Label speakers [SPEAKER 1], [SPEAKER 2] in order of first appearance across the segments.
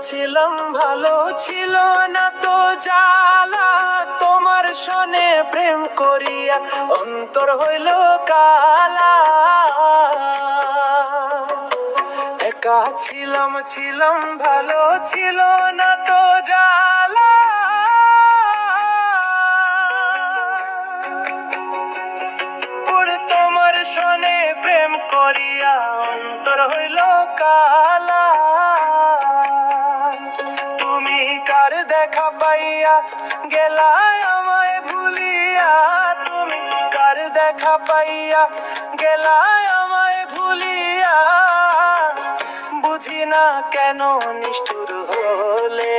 [SPEAKER 1] ছিলাম ভালো ছিল না তো জ্বালা, তোমার সনে প্রেম করিয়া অন্তর হইল কালা। একা ছিলাম ভালো ছিল না তো জ্বালা, তোমার সনে প্রেম করিয়া অন্তর হইল কালা। তুমি কার দেখা পাইয়া গেলায় আমায় ভুলিয়া, তুমি কার দেখা পাইয়া গেলায় আমায় ভুলিয়া, বুঝি না কেন নিষ্ঠুর হলে,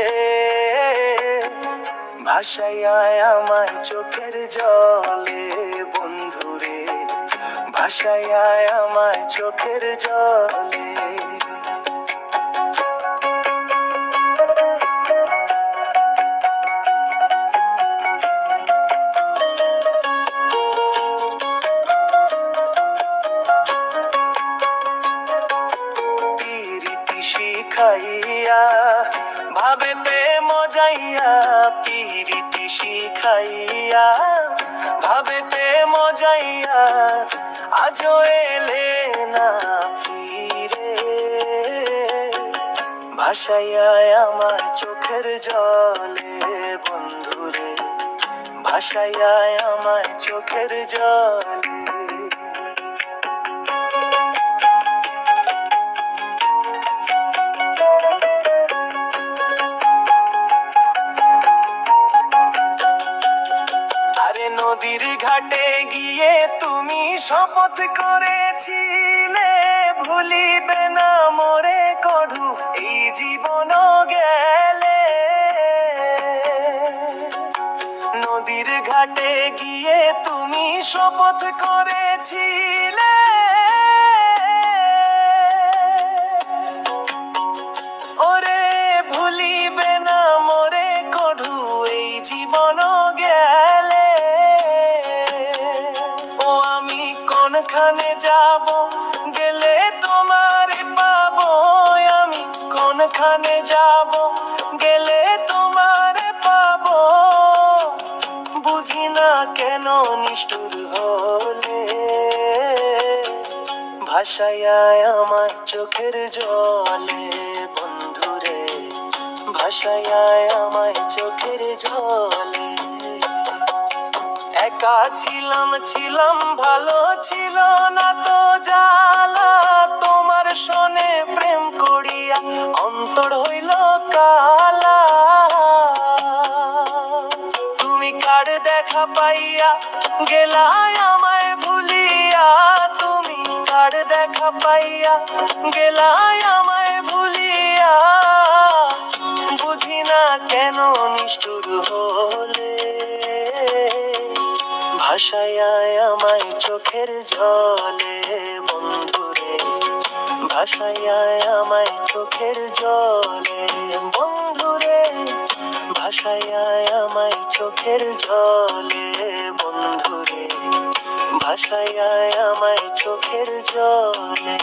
[SPEAKER 1] ভাসাইয়া আমায় চোখের জলে বন্ধুরে, ভাসাইয়া আমায় চোখের জলে। প্রীতি শিখাইয়া ভাবেতে মজাইয়া, প্রীতি শিখাইয়া ভাবেতে মজাইয়া, আজও এলে না ফিরে, ভাসাইয়া আমার চোখের জলে বন্ধুরে, ভাসাইয়া আমার চোখের জলে। নদীর ঘাটে গিয়ে তুমি শপথ করেছিলে, ভুলিবে না মোরে কঢু এই জীবন গেলে। নদীর ঘাটে গিয়ে তুমি শপথ করেছিলে, ওরে ভুলিবে না মোরে কঢু এই জীবন গেলে। কোনখানে যাব গেলে তোমারে পাবো, আমি কোনখানে যাব গেলে তোমারে পাবো, বুঝি না কেন নিষ্ঠুর হলে, ভাসাইয়া আমায় চোখের জলে বন্ধুরে, ভাসাইয়া আমায় চোখের জলে। একা ছিলাম ভালো ছিল না তো জ্বালা, তোমার সনে প্রেম করিয়া অন্তর হইল কালা। তুমি কার দেখা পাইয়া গেলায় আমায় ভুলিয়া, তুমি কার দেখা পাইয়া গেলায় আমায় ভুলিয়া, বুঝি না কেন নিষ্ঠুর হলে, ভাসাইয়া আমায় চোখের জলে বন্ধুরে, ভাসাইয়া আমায় চোখের জলে বন্ধুরে, ভাসাইয়া আমায় চোখের জলে বন্ধুরে, ভাসাইয়া আমায় চোখের জলে।